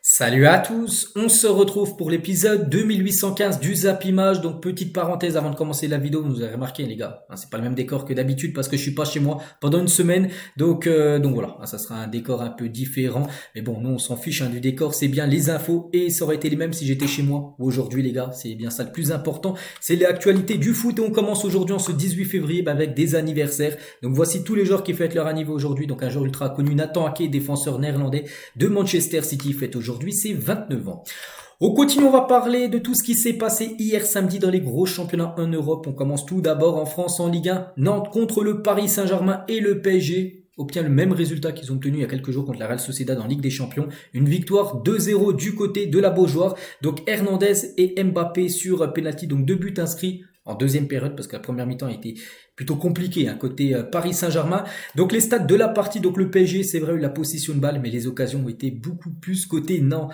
Salut à tous, on se retrouve pour l'épisode 2815 du Zap Image. Donc petite parenthèse avant de commencer la vidéo, vous avez remarqué les gars, c'est pas le même décor que d'habitude parce que je suis pas chez moi pendant une semaine. Donc voilà, ça sera un décor un peu différent. Mais bon, nous on s'en fiche du décor, c'est bien les infos et ça aurait été les mêmes si j'étais chez moi. Aujourd'hui les gars, c'est bien ça le plus important, c'est l'actualité du foot et on commence aujourd'hui en ce 18 février avec des anniversaires. Donc voici tous les joueurs qui fêtent leur anniversaire aujourd'hui. Donc un joueur ultra connu, Nathan Ake, défenseur néerlandais de Manchester City, fête aujourd'hui ses 29 ans. On continue, on va parler de tout ce qui s'est passé hier samedi dans les gros championnats en Europe. On commence tout d'abord en France en Ligue 1. Nantes contre le Paris Saint-Germain et le PSG obtient le même résultat qu'ils ont obtenu il y a quelques jours contre la Real Sociedad en Ligue des Champions. Une victoire 2-0 du côté de la Beaujoire. Donc Hernandez et Mbappé sur penalty, donc 2 buts inscrits en deuxième période parce que la première mi-temps a été plutôt compliqué côté Paris Saint-Germain. Donc les stats de la partie, donc le PSG c'est vrai eu la possession de balle mais les occasions ont été beaucoup plus côté Nantes.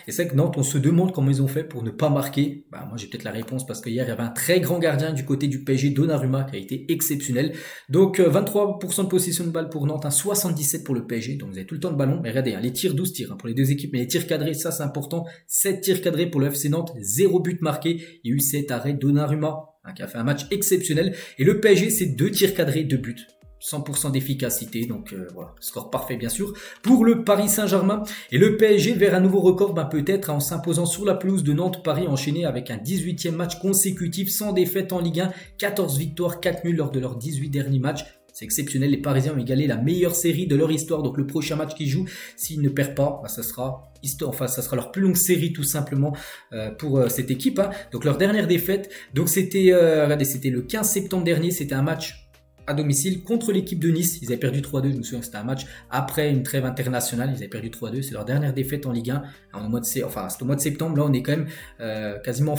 Et c'est vrai que Nantes on se demande comment ils ont fait pour ne pas marquer. Moi j'ai peut-être la réponse parce qu'hier il y avait un très grand gardien du côté du PSG, Donnarumma, qui a été exceptionnel. Donc 23% de possession de balle pour Nantes, 77 pour le PSG, donc vous avez tout le temps le ballon. Mais regardez, les tirs, 12 tirs pour les deux équipes, mais les tirs cadrés, ça c'est important, 7 tirs cadrés pour le FC Nantes, 0 but marqué, il y a eu 7 arrêts Donnarumma qui a fait un match exceptionnel. Et le PSG, c'est 2 tirs cadrés, 2 buts. 100% d'efficacité, donc voilà, score parfait bien sûr pour le Paris Saint-Germain. Et le PSG vers un nouveau record, peut-être en s'imposant sur la pelouse de Nantes. Paris enchaîné avec un 18e match consécutif sans défaite en Ligue 1, 14 victoires, 4 nuls lors de leurs 18 derniers matchs. C'est exceptionnel, les Parisiens ont égalé la meilleure série de leur histoire. Donc le prochain match qu'ils jouent, s'ils ne perdent pas, ça sera leur plus longue série tout simplement pour cette équipe. Donc leur dernière défaite, donc c'était le 15 septembre dernier, c'était un match à domicile contre l'équipe de Nice. Ils avaient perdu 3-2, je me souviens que c'était un match après une trêve internationale, ils avaient perdu 3-2, c'est leur dernière défaite en Ligue 1. C'était au mois de septembre, là on est quand même quasiment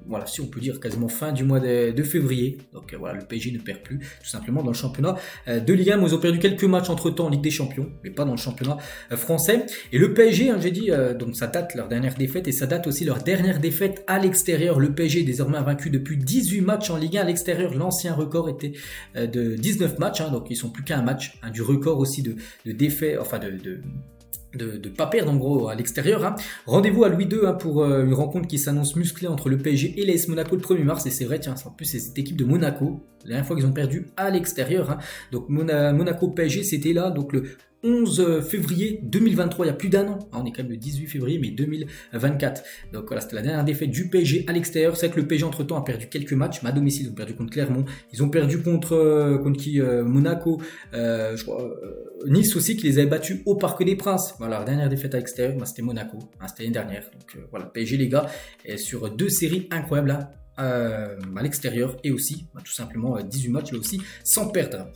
voilà, si on peut dire quasiment fin du mois de février. Donc voilà, le PSG ne perd plus, tout simplement dans le championnat de Ligue 1. Ils ont perdu quelques matchs entre temps en Ligue des Champions, mais pas dans le championnat français. Et le PSG, j'ai dit, donc ça date leur dernière défaite et ça date aussi leur dernière défaite à l'extérieur. Le PSG est désormais invaincu depuis 18 matchs en Ligue 1 à l'extérieur. L'ancien record était de 19 matchs, donc ils sont plus qu'à un match du record aussi de défaite, de pas perdre en gros à l'extérieur. Rendez-vous à Louis II pour une rencontre qui s'annonce musclée entre le PSG et l'AS Monaco le 1er mars. Et c'est vrai, en plus c'est cette équipe de Monaco, la dernière fois qu'ils ont perdu à l'extérieur. Donc Monaco PSG c'était là, donc le 11 février 2023, il y a plus d'un an. On est quand même le 18 février, mais 2024. Donc voilà, c'était la dernière défaite du PSG à l'extérieur. C'est vrai que le PSG entre-temps a perdu quelques matchs. Mais à domicile, ils ont perdu contre Clermont. Ils ont perdu contre Monaco. Je crois Nice aussi, qui les avait battus au Parc des Princes. Voilà, la dernière défaite à l'extérieur, c'était Monaco. C'était l'année dernière. Donc voilà, PSG les gars, est sur 2 séries incroyables à l'extérieur et aussi tout simplement 18 matchs là aussi sans perdre.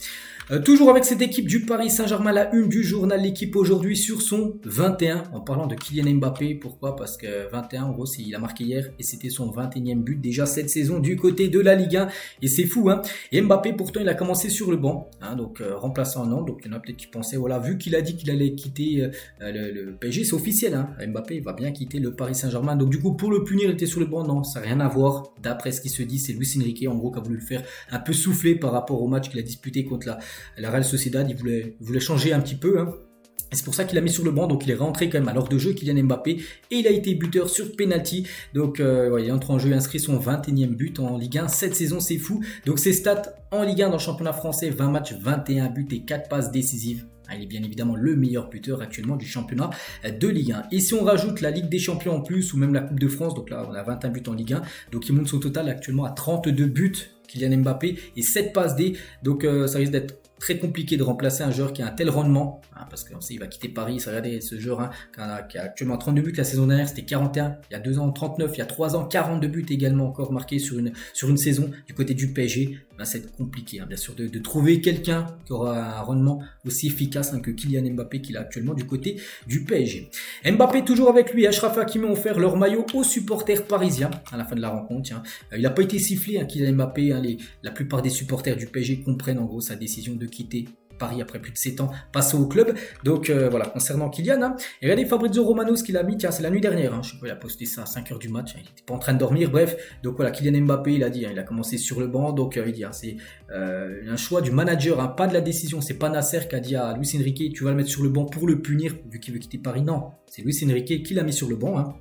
Toujours avec cette équipe du Paris Saint-Germain, la une du journal L'équipe aujourd'hui sur son 21, en parlant de Kylian Mbappé. Pourquoi ? Parce que 21 en gros il a marqué hier et c'était son 21e but déjà cette saison du côté de la Ligue 1 et c'est fou Et Mbappé pourtant il a commencé sur le banc, donc remplaçant Nantes. Donc il y en a peut-être qui pensaient voilà, vu qu'il a dit qu'il allait quitter le PSG, c'est officiel, Mbappé va bien quitter le Paris Saint-Germain. Donc du coup pour le punir il était sur le banc, non, ça n'a rien à voir. D'après ce qui se dit, c'est Luis Enrique en gros qui a voulu le faire un peu souffler par rapport au match qu'il a disputé contre la Real Sociedad. Il voulait changer un petit peu. Et c'est pour ça qu'il l'a mis sur le banc, donc il est rentré quand même à l'heure de jeu, Kylian Mbappé, et il a été buteur sur penalty. Donc il entre en jeu, inscrit son 21e but en Ligue 1 cette saison, c'est fou. Donc ses stats en Ligue 1 dans le championnat français, 20 matchs, 21 buts et 4 passes décisives. Il est bien évidemment le meilleur buteur actuellement du championnat de Ligue 1. Et si on rajoute la Ligue des Champions en plus, ou même la Coupe de France, donc là on a 21 buts en Ligue 1, donc il monte son total actuellement à 32 buts, Kylian Mbappé, et 7 passes D. Donc ça risque d'être très compliqué de remplacer un joueur qui a un tel rendement, parce qu'on sait qu'il va quitter Paris. Regardez ce joueur qui a actuellement 32 buts la saison dernière, c'était 41, il y a 2 ans 39, il y a 3 ans 42 buts également encore marqués sur une saison du côté du PSG. C'est compliqué bien sûr de trouver quelqu'un qui aura un rendement aussi efficace que Kylian Mbappé qu'il a actuellement du côté du PSG. Mbappé toujours avec lui, Achraf Hakimi ont offert leur maillot aux supporters parisiens à la fin de la rencontre. Il n'a pas été sifflé, Kylian Mbappé, la plupart des supporters du PSG comprennent en gros sa décision de quitter Paris après plus de 7 ans passe au club. Donc voilà, concernant Kylian. Hein. Et regardez Fabrizio Romano, ce qu'il a mis, tiens, c'est la nuit dernière. Hein, je sais pas, il a posté ça à 5h du match. Il n'était pas en train de dormir. Bref, donc voilà, Kylian Mbappé, il a dit, hein, il a commencé sur le banc. Donc il dit, hein, c'est un choix du manager, hein, pas de la décision. C'est pas Nasser qui a dit à Luis Enrique, tu vas le mettre sur le banc pour le punir, vu qu'il veut quitter Paris. Non, c'est Luis Enrique qui l'a mis sur le banc. Hein.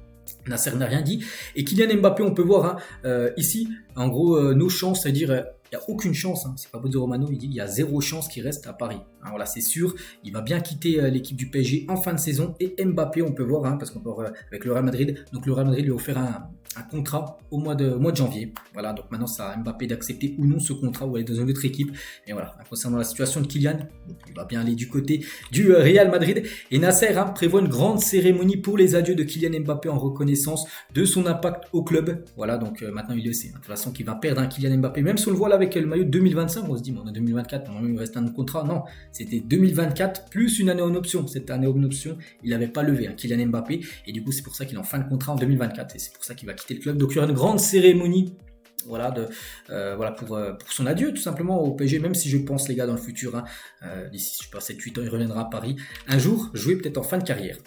Nasser n'a rien dit. Et Kylian Mbappé, on peut voir hein, ici, en gros, nos chances, c'est-à-dire, il n'y a aucune chance. Hein. C'est Fabrizio Romano, il dit qu'il y a 0 chance qu'il reste à Paris. Hein, voilà, c'est sûr. Il va bien quitter l'équipe du PSG en fin de saison. Et Mbappé, on peut voir, hein, parce qu'on peut voir avec le Real Madrid. Donc le Real Madrid lui a offert un contrat au mois de janvier. Voilà, donc maintenant, c'est à Mbappé d'accepter ou non ce contrat ou aller dans une autre équipe. Et voilà, concernant la situation de Kylian, il va bien aller du côté du Real Madrid. Et Nasser hein, prévoit une grande cérémonie pour les adieux de Kylian Mbappé en reconnaissance de son impact au club. Voilà, donc maintenant il le sait. Hein, de toute façon, qu'il va perdre un Kylian Mbappé. Même si on le voit là avec le maillot de 2025, on se dit, bon, on est 2024, il reste un contrat. Non, c'était 2024 plus une année en option. Cette année en option, il n'avait pas levé, hein, Kylian Mbappé. Et du coup, c'est pour ça qu'il est en fin de contrat en 2024. Et c'est pour ça qu'il va quitter le club. Donc, il y aura une grande cérémonie. Voilà, voilà pour son adieu tout simplement au PSG, même si je pense les gars dans le futur, hein, d'ici je sais pas 7-8 ans il reviendra à Paris, un jour jouer peut-être en fin de carrière.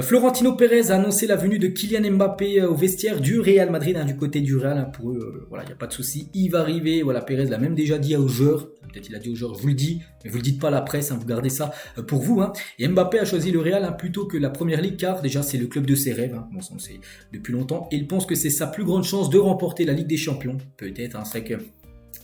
Florentino Pérez a annoncé la venue de Kylian Mbappé au vestiaire du Real Madrid, hein, du côté du Real, hein, pour eux, voilà, il n'y a pas de souci, il va arriver, voilà, Pérez l'a même déjà dit aux joueurs, peut-être il a dit aux joueurs, je vous le dis, mais vous le dites pas à la presse, hein, vous gardez ça pour vous, hein. Et Mbappé a choisi le Real hein, plutôt que la Première Ligue, car déjà c'est le club de ses rêves, hein, bon, ça on le sait depuis longtemps, et il pense que c'est sa plus grande chance de remporter la Ligue des Champions. Peut-être, hein, c'est vrai que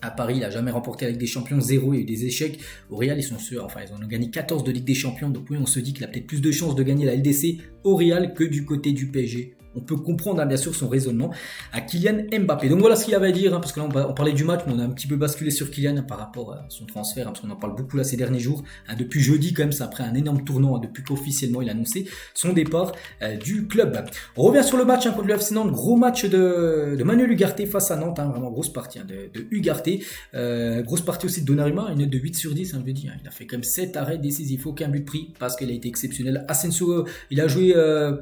à Paris, il n'a jamais remporté la Ligue des Champions, 0, il y a eu des échecs. Au Real, ils ont gagné 14 de Ligue des Champions, donc oui, on se dit qu'il a peut-être plus de chances de gagner la LDC au Real que du côté du PSG. On peut comprendre hein, bien sûr son raisonnement à Kylian Mbappé. Donc voilà ce qu'il avait à dire, hein, parce que là on parlait du match, mais on a un petit peu basculé sur Kylian hein, par rapport à son transfert, hein, parce qu'on en parle beaucoup là ces derniers jours. Hein, depuis jeudi quand même, c'est après un énorme tournant, hein, depuis qu'officiellement il a annoncé son départ du club. On revient sur le match hein, contre le FC Nantes, gros match de Manuel Ugarte face à Nantes, hein, vraiment grosse partie hein, de Ugarte. Grosse partie aussi de Donnarumma, une note de 8 sur 10, hein, je veux dire, hein, il a fait quand même 7 arrêts décisifs, aucun but pris, parce qu'il a été exceptionnel. Asensio, il a joué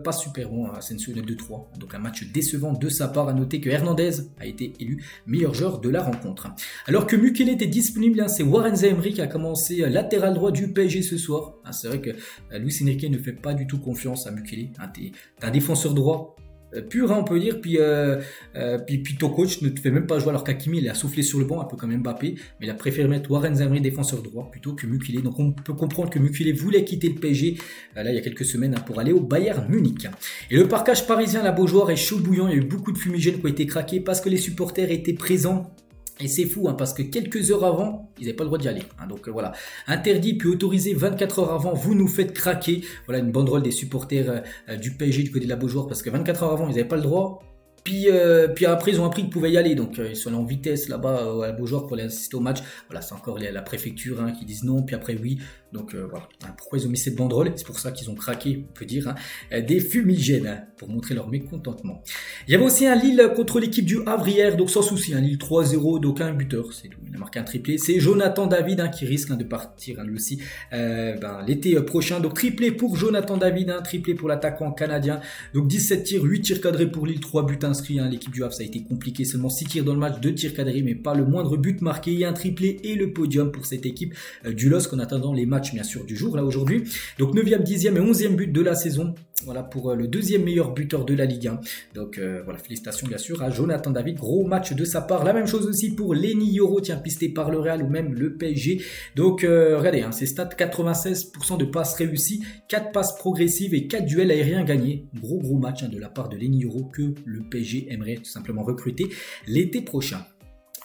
pas super bon, Asensio une note de 3. Donc un match décevant de sa part. À noter que Hernandez a été élu meilleur joueur de la rencontre. Alors que Mukiele était disponible, hein, c'est Warren Zaïre qui a commencé latéral droit du PSG ce soir. Hein, c'est vrai que Luis Enrique ne fait pas du tout confiance à Mukiele. Hein, t'es un défenseur droit pur, hein, on peut dire, puis ton coach ne te fait même pas jouer alors qu'Hakimi il a soufflé sur le banc un peu comme Mbappé, mais il a préféré mettre Warren Zaïre défenseur droit plutôt que Mukiele. Donc on peut comprendre que Mukiele voulait quitter le PSG là il y a quelques semaines hein, pour aller au Bayern Munich. Et le parquage parisien, la Beaujoire est chaud bouillant, il y a eu beaucoup de fumigènes qui ont été craqués parce que les supporters étaient présents. Et c'est fou hein, parce que quelques heures avant, ils n'avaient pas le droit d'y aller. Hein, donc voilà, interdit puis autorisé 24 heures avant, vous nous faites craquer. Voilà une banderole des supporters du PSG du côté de la Beaujoire parce que 24 heures avant, ils n'avaient pas le droit. Puis après, ils ont appris qu'ils pouvaient y aller. Donc, ils sont allés en vitesse là-bas à la Beaujoire pour aller assister au match. Voilà, c'est encore la préfecture hein, qui disent non, puis après oui. Donc, voilà. Hein, pourquoi ils ont mis cette banderole? C'est pour ça qu'ils ont craqué, on peut dire, hein, des fumigènes hein, pour montrer leur mécontentement. Il y avait aussi un Lille contre l'équipe du Havre hier, donc sans souci. Hein, Lille 3-0, donc un buteur, c'est tout. Il a marqué un triplé. C'est Jonathan David hein, qui risque hein, de partir hein, lui aussi l'été prochain. Donc, triplé pour Jonathan David, hein, triplé pour l'attaquant canadien. Donc, 17 tirs, 8 tirs cadrés pour Lille, 3 buts inscrits. Hein. L'équipe du Havre, ça a été compliqué. Seulement 6 tirs dans le match, 2 tirs cadrés, mais pas le moindre but marqué. Un triplé et le podium pour cette équipe du LOSC en attendant les matchs, bien sûr, du jour, là, aujourd'hui. Donc, 9e, 10e et 11e but de la saison. Voilà pour le deuxième meilleur buteur de la Ligue 1. Donc, voilà, félicitations, bien sûr, à Jonathan David. Gros match de sa part. La même chose aussi pour Lenny Yoro, tiens, pisté par le Real ou même le PSG. Donc, regardez, hein, ses stats, 96% de passes réussies, 4 passes progressives et 4 duels aériens gagnés. Gros match hein, de la part de Lenny Yoro que le PSG aimerait tout simplement recruter l'été prochain.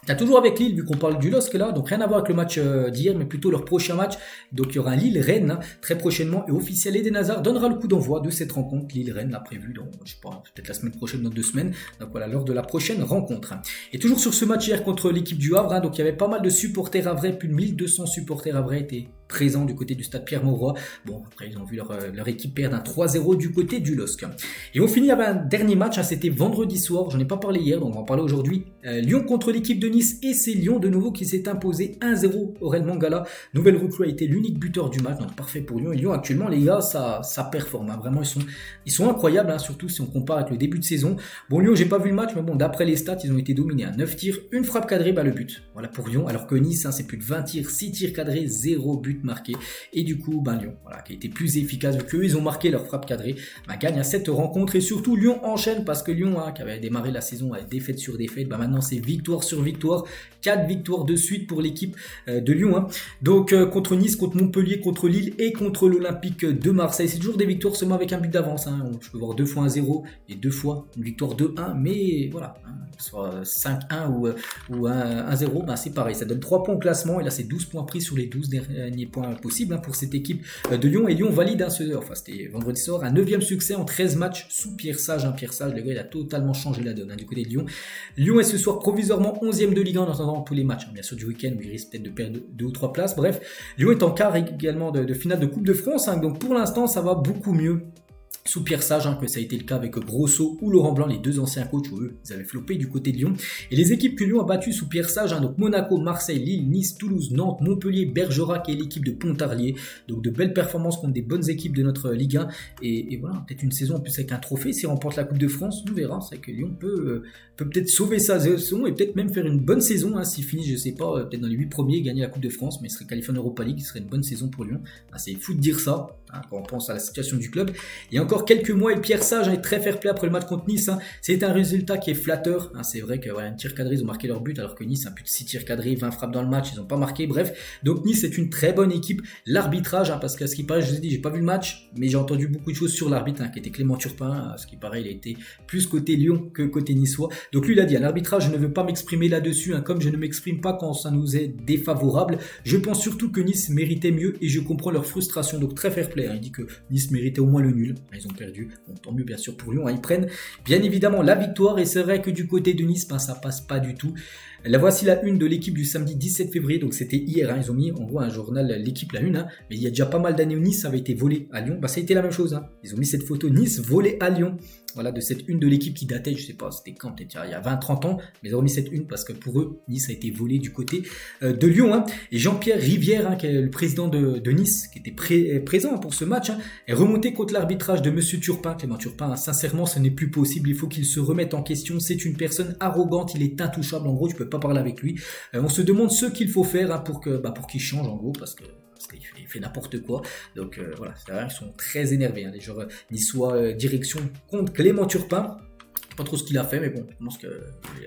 T'as toujours avec Lille, vu qu'on parle du LOSC là, donc rien à voir avec le match d'hier, mais plutôt leur prochain match. Donc il y aura un Lille-Rennes hein, très prochainement, et officiel Eden Hazard donnera le coup d'envoi de cette rencontre. Lille-Rennes l'a prévu dans, je sais pas, peut-être la semaine prochaine, dans 2 semaines. Donc voilà, lors de la prochaine rencontre. Et toujours sur ce match hier contre l'équipe du Havre, hein, donc il y avait pas mal de supporters havrais, plus de 1200 supporters havrais étaient présents du côté du stade Pierre-Mauroy. Bon, après ils ont vu leur équipe perdre un 3-0 du côté du LOSC. Et on finit avec un dernier match, hein, c'était vendredi soir, j'en ai pas parlé hier, donc on va en parler aujourd'hui. Lyon contre l'équipe de Nice, et c'est Lyon de nouveau qui s'est imposé 1-0. Aurel Mangala, nouvelle recrue, a été l'unique buteur du match, donc parfait pour Lyon. Et Lyon actuellement, les gars, ça performe, hein. Vraiment ils sont incroyables, hein, surtout si on compare avec le début de saison. Bon, Lyon, j'ai pas vu le match, mais bon, d'après les stats, ils ont été dominés, hein. 9 tirs, une frappe cadrée, le but. Voilà pour Lyon, alors que Nice, hein, c'est plus de 20 tirs, 6 tirs cadrés, 0 but marqués. Et du coup, Lyon, voilà, qui a été plus efficace vu qu'eux, ils ont marqué leur frappe cadrée, gagne à cette rencontre. Et surtout, Lyon enchaîne parce que Lyon, qui avait démarré la saison avec défaite sur défaite, maintenant c'est victoire sur victoire. 4 victoires de suite pour l'équipe de Lyon. Donc contre Nice, contre Montpellier, contre Lille et contre l'Olympique de Marseille. C'est toujours des victoires seulement avec un but d'avance. Je peux voir 2 fois 1-0 et 2 fois une victoire 2-1. Mais voilà, soit 5-1 ou 1-0, c'est pareil. Ça donne 3 points au classement. Et là, c'est 12 points pris sur les 12 derniers points possibles pour cette équipe de Lyon. Et Lyon valide c'était vendredi soir, un 9e succès en 13 matchs sous Pierre Sage. Pierre Sage, le gars, il a totalement changé la donne du côté de Lyon. Lyon est ce soir provisoirement 11e de Ligue 1 en attendant tous les matchs. Bien sûr, du week-end, où il risque peut-être de perdre 2 ou 3 places. Bref, Lyon est en quart également de finale de Coupe de France. Donc pour l'instant, ça va beaucoup mieux sous Pierre Sage, que ça a été le cas avec Grosso ou Laurent Blanc, les 2 anciens coachs où eux, ils avaient floppé du côté de Lyon. Et les équipes que Lyon a battues sous Pierre Sage, donc Monaco, Marseille, Lille, Nice, Toulouse, Nantes, Montpellier, Bergerac et l'équipe de Pontarlier. Donc de belles performances contre des bonnes équipes de notre Ligue 1. Et voilà, peut-être une saison en plus avec un trophée. S'il remporte la Coupe de France, on verra. C'est que Lyon peut peut-être sauver sa saison et peut-être même faire une bonne saison. S'il finit, je sais pas, peut-être dans les 8 premiers, gagner la Coupe de France, mais il serait qualifié en Europa League, ce serait une bonne saison pour Lyon. C'est fou de dire ça, quand on pense à la situation du club. Il y a encore quelques mois, et Pierre Sage est très fair play après le match contre Nice. C'est un résultat qui est flatteur. C'est vrai que un tir cadré, ils ont marqué leur but, alors que Nice a plus de 6 tirs cadrés, 20 frappes dans le match, ils n'ont pas marqué. Bref, donc Nice est une très bonne équipe. L'arbitrage, parce qu'à ce qui paraît, je vous ai dit, j'ai pas vu le match, mais j'ai entendu beaucoup de choses sur l'arbitre, qui était Clément Turpin. À ce qui paraît, il a été plus côté Lyon que côté niçois. Donc lui, il a dit à l'arbitrage, je ne veux pas m'exprimer là-dessus, comme je ne m'exprime pas quand ça nous est défavorable. Je pense surtout que Nice méritait mieux et je comprends leur frustration. Donc très fair play. Il dit que Nice méritait au moins le nul. Ils ont perdu. Bon, tant mieux bien sûr pour Lyon. Ils prennent bien évidemment la victoire et c'est vrai que du côté de Nice, ça passe pas du tout. La voici la une de l'équipe du samedi 17 février, donc c'était hier, ils ont mis en gros un journal, l'équipe la une, mais il y a déjà pas mal d'années où Nice avait été volé à Lyon, ça a été la même chose, ils ont mis cette photo Nice volé à Lyon, voilà, de cette une de l'équipe qui datait, je sais pas, c'était quand, peut-être il y a 20-30 ans, mais ils ont mis cette une parce que pour eux, Nice a été volé du côté de Lyon, et Jean-Pierre Rivière, qui est le président de Nice, qui était présent pour ce match, est remonté contre l'arbitrage de Monsieur Turpin, Clément Turpin, sincèrement ce n'est plus possible, il faut qu'il se remette en question, c'est une personne arrogante, il est intouchable, en gros tu peux pas parler avec lui. On se demande ce qu'il faut faire pour qu'il change en gros parce qu'il fait n'importe quoi. Donc voilà, c'est vrai, ils sont très énervés, les joueurs niçois direction contre Clément Turpin. Pas trop ce qu'il a fait, mais bon, je pense qu'il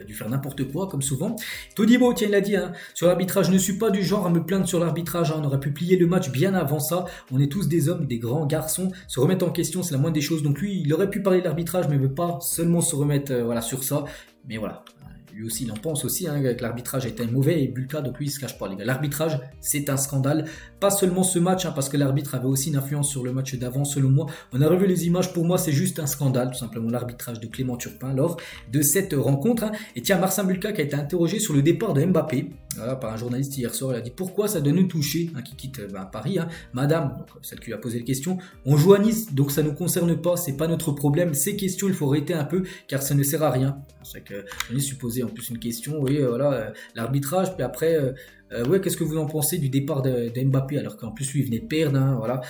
a dû faire n'importe quoi, comme souvent. Todibo, tiens, il a dit, sur l'arbitrage, je ne suis pas du genre à me plaindre sur l'arbitrage, on aurait pu plier le match bien avant ça, on est tous des hommes, des grands garçons, se remettre en question, c'est la moindre des choses, donc lui, il aurait pu parler de l'arbitrage, mais il ne veut pas seulement se remettre sur ça, mais voilà. Lui aussi, il en pense aussi, que l'arbitrage était mauvais et Bulka, donc lui, il se cache pas, les gars. L'arbitrage, c'est un scandale. Pas seulement ce match, parce que l'arbitre avait aussi une influence sur le match d'avant, selon moi. On a revu les images, pour moi, c'est juste un scandale, tout simplement, l'arbitrage de Clément Turpin lors de cette rencontre. Et tiens, Marcin Bulka qui a été interrogé sur le départ de Mbappé, par un journaliste hier soir, il a dit pourquoi ça doit nous toucher, qui quitte Paris, madame, donc celle qui lui a posé la question, on joue à Nice, donc ça ne nous concerne pas, c'est pas notre problème, ces questions, il faut arrêter un peu, car ça ne sert à rien. C'est que on est supposé en plus une question, oui, l'arbitrage, puis après, qu'est-ce que vous en pensez du départ de Mbappé, alors qu'en plus lui il venait de perdre, voilà.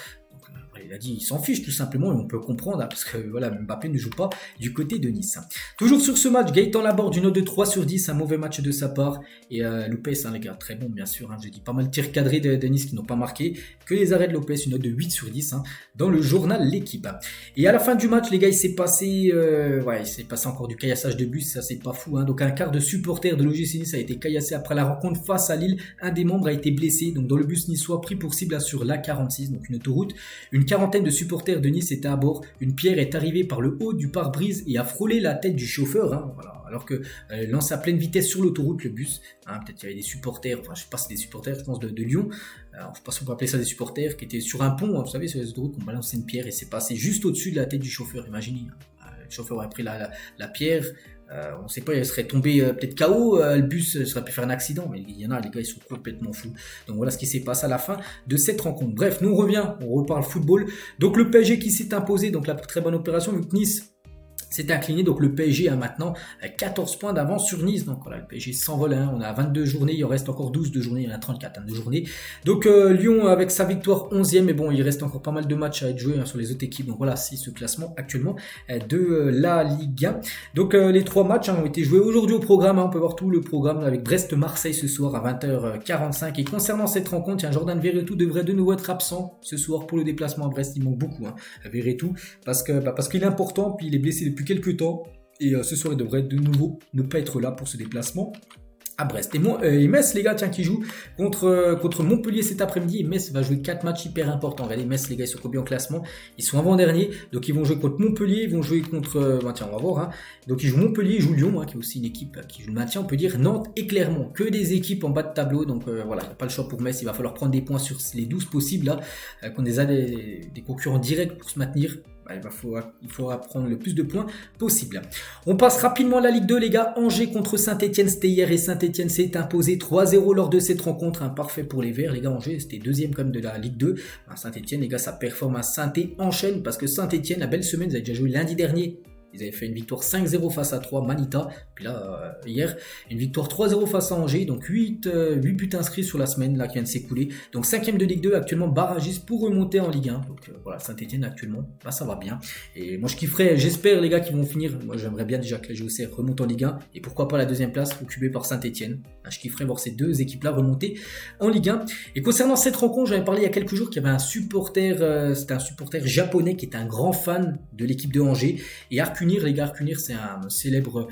Il a dit il s'en fiche tout simplement et on peut comprendre parce que Mbappé ne joue pas du côté de Nice. Toujours sur ce match, Gaëtan Laborde, une note de 3 sur 10, un mauvais match de sa part et Lopez, les gars, très bon bien sûr, j'ai dit pas mal de tirs cadrés de Nice qui n'ont pas marqué, que les arrêts de Lopez, une note de 8 sur 10 dans le journal L'équipe. Et à la fin du match les gars, il s'est passé encore du caillassage de bus, ça c'est pas fou, donc un quart de supporters de l'OGC Nice a été caillassé après la rencontre face à Lille, un des membres a été blessé, donc dans le bus niçois pris pour cible sur l'A46, donc une autoroute, une quarantaine de supporters de Nice étaient à bord. Une pierre est arrivée par le haut du pare-brise et a frôlé la tête du chauffeur. Alors que lance à pleine vitesse sur l'autoroute le bus. Peut-être qu'il y avait des supporters, je sais pas si c'est des supporters, je pense de Lyon. Je sais pas si on peut appeler ça des supporters qui étaient sur un pont. Vous savez, sur les autoroutes, on balançait une pierre et c'est passé juste au-dessus de la tête du chauffeur. Imaginez, le chauffeur aurait pris la pierre. On ne sait pas, il serait tombé peut-être KO, le bus serait pu faire un accident, mais il y en a, les gars, ils sont complètement fous. Donc voilà ce qui s'est passé à la fin de cette rencontre. Bref, nous on reparle football. Donc le PSG qui s'est imposé, donc la très bonne opération, vu que Nice s'est incliné, donc le PSG a maintenant 14 points d'avance sur Nice, donc voilà, le PSG s'envole, hein. On a 22 journées, il en reste encore 12 de journées, il y en a 34 de journées, donc Lyon avec sa victoire 11e, mais bon, il reste encore pas mal de matchs à être joués, hein, sur les autres équipes, donc voilà, c'est ce classement actuellement de la Ligue 1, donc les 3 matchs, hein, ont été joués aujourd'hui au programme, hein. On peut voir tout le programme avec Brest-Marseille ce soir à 20h45, et concernant cette rencontre, Jordan Verretou devrait de nouveau être absent ce soir pour le déplacement à Brest, il manque beaucoup, hein, Verretou, parce qu'il est important, puis il est blessé depuis quelques temps, et ce soir il devrait de nouveau ne pas être là pour ce déplacement à Brest. Et Metz, les gars, tiens, qui joue contre Montpellier cet après-midi. Et Metz va jouer 4 matchs hyper importants. Regardez, Metz, les gars, ils sont combien en classement? Ils sont avant-derniers. Donc, ils vont jouer contre Montpellier. Ils vont jouer contre... tiens, on va voir. Hein. Donc, ils jouent Montpellier, ils jouent Lyon, hein, qui est aussi une équipe qui joue le maintien. On peut dire Nantes et Clermont. Que des équipes en bas de tableau. Donc, voilà, il n'y a pas le choix pour Metz. Il va falloir prendre des points sur les 12 possibles, là. Qu'on a des concurrents directs pour se maintenir. Il faudra prendre le plus de points possible. On passe rapidement à la Ligue 2, les gars. Angers contre Saint-Etienne, c'était hier, et Saint-Etienne s'est imposé 3-0 lors de cette rencontre. Parfait pour les Verts, les gars. Angers, c'était deuxième comme de la Ligue 2. Saint-Etienne, les gars, ça performe à Saint-Etienne, enchaîne, parce que Saint-Etienne, la belle semaine, ils avaient déjà joué lundi dernier. Ils avaient fait une victoire 5-0 face à 3, Manita. Puis là, hier, une victoire 3-0 face à Angers. Donc 8 buts inscrits sur la semaine là, qui vient de s'écouler. Donc 5e de Ligue 2, actuellement barragiste pour remonter en Ligue 1. Donc voilà, Saint-Etienne actuellement, bah, ça va bien. Et moi je kifferais, j'espère les gars qui vont finir. Moi j'aimerais bien déjà que la GOCR remonte en Ligue 1. Et pourquoi pas la deuxième place occupée par Saint-Etienne. Je kifferais voir ces deux équipes-là remonter en Ligue 1. Et concernant cette rencontre, j'avais parlé il y a quelques jours qu'il y avait un supporter, c'était un supporter japonais qui était un grand fan de l'équipe de Angers. Et Arcunir, les gars, Arcunir, c'est un célèbre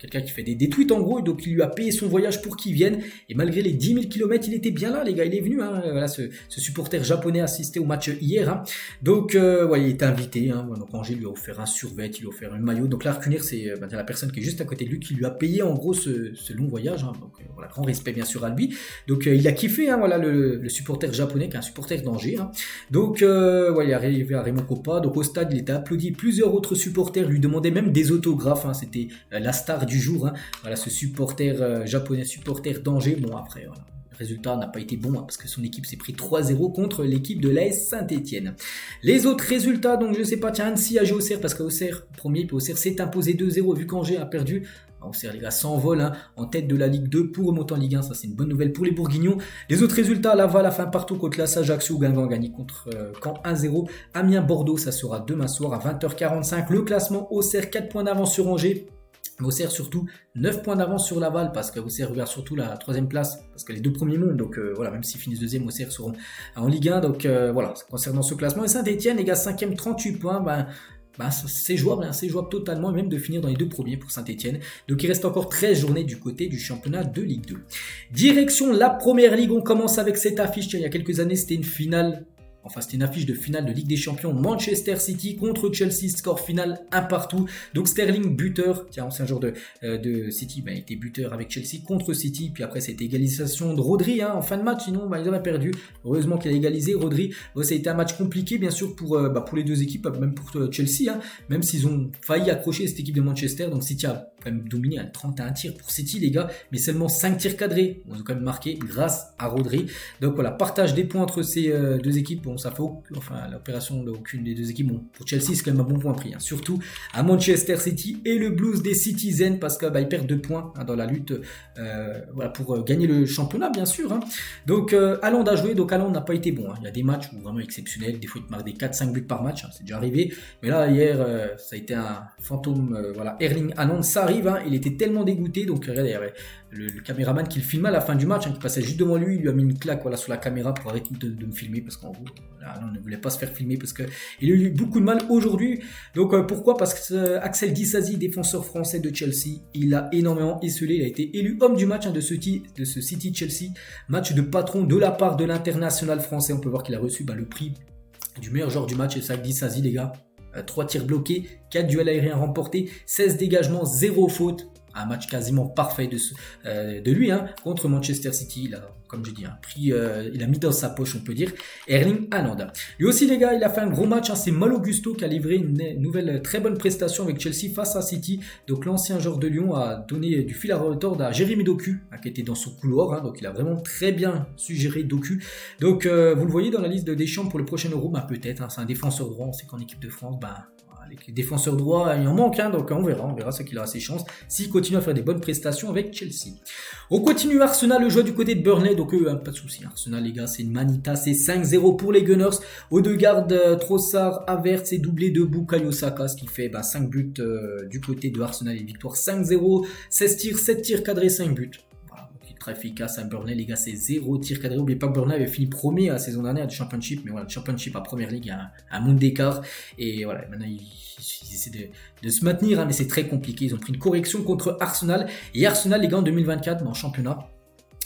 quelqu'un qui fait des tweets en gros, et donc il lui a payé son voyage pour qu'il vienne, et malgré les 10 000 km, il était bien là, les gars, il est venu, hein, voilà, ce supporter japonais a assisté au match hier, hein. Donc il était invité, hein, donc Angers lui a offert un survêt, il lui a offert un maillot, donc là Arcunir, c'est la personne qui est juste à côté de lui qui lui a payé en gros ce long voyage, hein. Donc voilà, grand respect bien sûr à lui, donc il a kiffé, hein, voilà, le supporter japonais qui est un supporter d'Angers, hein. Donc il est arrivé à Raymond Kopa, donc au stade il était applaudi, plusieurs autres supporters lui demandaient même des autographes, hein. C'était la star du jour, hein. Voilà, ce supporter japonais, supporter d'Angers. Bon après voilà, le résultat n'a pas été bon, hein, parce que son équipe s'est pris 3-0 contre l'équipe de l'AS Saint-Etienne. Les autres résultats, donc je sais pas, tiens, Annecy a joué Auxerre, parce qu'Auxerre premier, puis Auxerre s'est imposé 2-0 vu qu'Angers a perdu. Auxerre, les gars, s'envole, hein, en tête de la Ligue 2 pour remonter en Ligue 1. Ça, c'est une bonne nouvelle pour les Bourguignons. Les autres résultats, Laval a fait un partout contre l'AS Ajaccio. Guingamp a gagné contre Caen 1-0. Amiens-Bordeaux, ça sera demain soir à 20h45. Le classement, Auxerre 4 points d'avance sur Angers. Auxerre surtout 9 points d'avance sur Laval, parce que Auxerre regarde surtout la 3e place, parce que les deux premiers montent, donc voilà, même s'ils finissent 2e, Auxerre seront en Ligue 1, donc voilà, concernant ce classement. Et Saint-Etienne, les gars, 5e, 38 points, c'est jouable, hein, c'est jouable totalement, et même de finir dans les deux premiers pour Saint-Etienne. Donc il reste encore 13 journées du côté du championnat de Ligue 2. Direction la Première Ligue, on commence avec cette affiche. Tiens, il y a quelques années, c'était une finale. Enfin, c'était une affiche de finale de Ligue des Champions. Manchester City contre Chelsea, score final 1 partout. Donc Sterling, buteur. Tiens, ancien joueur de City, il était buteur avec Chelsea contre City. Puis après, c'était égalisation de Rodri, hein, en fin de match. Sinon, ils avaient perdu. Heureusement qu'il a égalisé, Rodri. Ça a été un match compliqué, bien sûr, pour les deux équipes, même pour Chelsea, hein, même s'ils ont failli accrocher cette équipe de Manchester. Donc City a quand même dominé à 31 tirs pour City, les gars, mais seulement 5 tirs cadrés. Ils ont quand même marqué grâce à Rodri. Donc voilà, partage des points entre ces deux équipes. Bon, ça fait l'opération d'aucune des deux équipes. Bon, pour Chelsea, c'est quand même un bon point pris, hein. Surtout à Manchester City et le Blues des Citizens, parce que ils perdent 2 points, hein, dans la lutte pour gagner le championnat, bien sûr, hein. Donc Haaland a joué, donc Haaland n'a pas été bon, hein. Il y a des matchs où vraiment exceptionnels, des fois il te marque des 4-5 buts par match, hein, c'est déjà arrivé, mais là hier ça a été un fantôme, Erling Haaland, ça arrive, hein, il était tellement dégoûté, donc regardez, il y avait le caméraman qui le filmait à la fin du match, hein, qui passait juste devant lui, il lui a mis une claque sur la caméra pour arrêter de me filmer, parce qu'en gros on ne voulait pas se faire filmer, parce qu'il a eu beaucoup de mal aujourd'hui. Donc pourquoi? Parce que Axel Disasi, défenseur français de Chelsea, il a énormément esselé, il a été élu homme du match, hein, de ce City-Chelsea, match de patron de la part de l'international français. On peut voir qu'il a reçu le prix du meilleur joueur du match, et ça, Disasi, les gars, 3 tirs bloqués, 4 duels aériens remportés, 16 dégagements, 0 faute. Un match quasiment parfait de lui, hein, contre Manchester City. Il a, comme je dis, il a mis dans sa poche, on peut dire, Erling Haaland. Lui aussi, les gars, il a fait un gros match, hein. C'est Malo Gusto qui a livré une nouvelle très bonne prestation avec Chelsea face à City. Donc l'ancien joueur de Lyon a donné du fil à retordre à Jérémy Doku, hein, qui était dans son couloir, hein. Donc il a vraiment très bien suggéré Doku. Donc vous le voyez dans la liste de Deschamps pour le prochain Euro, peut-être, hein, c'est un défenseur droit. On sait qu'en équipe de France, les défenseurs droits, il en manque, donc on verra ce qu'il aura ses chances s'il continue à faire des bonnes prestations avec Chelsea. On continue Arsenal, le jeu du côté de Burnley, donc pas de soucis. Arsenal les gars, c'est une manita, c'est 5-0 pour les Gunners. Odegaard, Trossard, Havertz et doublé de Bukayo Saka, ce qui fait 5 buts du côté de Arsenal et victoire 5-0, 16 tirs, 7 tirs cadrés, 5 buts. Très efficace à Burnley, les gars, c'est 0 tir cadré. N'oubliez pas que Burnley avait fini premier la saison dernière du Championship, mais voilà, le Championship à Première Ligue, il y a un monde d'écart. Et voilà, maintenant ils essaient de se maintenir, mais c'est très compliqué. Ils ont pris une correction contre Arsenal. Et Arsenal, les gars, en 2024, en championnat,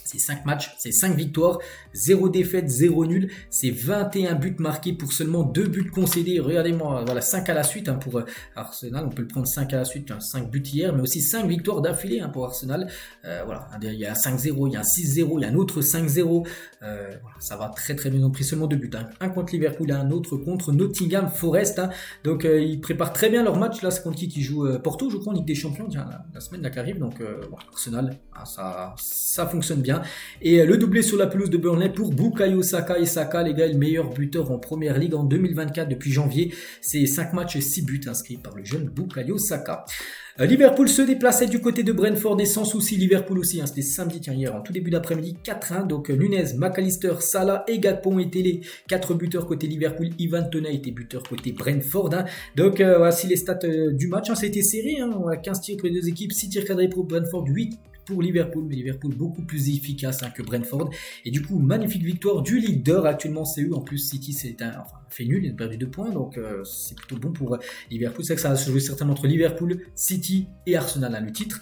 c'est 5 matchs, c'est 5 victoires, 0 défaite, 0 nul, c'est 21 buts marqués pour seulement 2 buts concédés. Regardez-moi, voilà, 5 à la suite pour Arsenal, on peut le prendre 5 à la suite, 5 buts hier, mais aussi 5 victoires d'affilée pour Arsenal. Voilà, il y a un 5-0, il y a un 6-0, il y a un autre 5-0. Voilà, ça va très très bien, ils ont pris seulement 2 buts. Un contre Liverpool, un autre contre Nottingham Forest. Donc ils préparent très bien leur match. Là, c'est contre qui joue Porto, je crois, en Ligue des Champions, la semaine là qui arrive. Donc voilà, Arsenal, ça fonctionne bien. Et le doublé sur la pelouse de Burnley pour Bukayo Saka. Et Saka, les gars, est le meilleur buteur en Première Ligue en 2024 depuis janvier. C'est 5 matchs et 6 buts inscrits par le jeune Bukayo Saka. Liverpool se déplaçait du côté de Brentford et sans souci, Liverpool aussi, c'était samedi, hier, en tout début d'après-midi, 4-1, donc Nunez, McAllister, Salah et Gakpo ont été les 4 buteurs côté Liverpool, Ivan Toney était buteur côté Brentford, donc voici les stats du match, c'était serré, 15 tirs pour les deux équipes, 6 tirs cadrés pour Brentford, 8 pour Liverpool, mais Liverpool beaucoup plus efficace que Brentford, et du coup magnifique victoire du leader actuellement c'est eux, en plus City fait nul, ils ont perdu 2 points, donc c'est plutôt bon pour Liverpool. C'est que ça va se jouer certainement entre Liverpool, City et Arsenal, le titre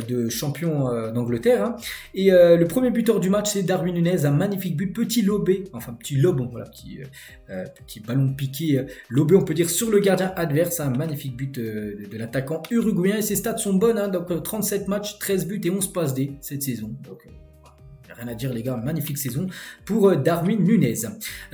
de champion d'Angleterre. Et le premier buteur du match, c'est Darwin Nunez, un magnifique but, petit lobé, petit ballon piqué, lobé on peut dire sur le gardien adverse, un magnifique but de l'attaquant uruguayen, et ses stats sont bonnes, donc 37 matchs, 13 buts et 11 passes D cette saison. Donc rien à dire les gars, magnifique saison pour Darwin Nunez.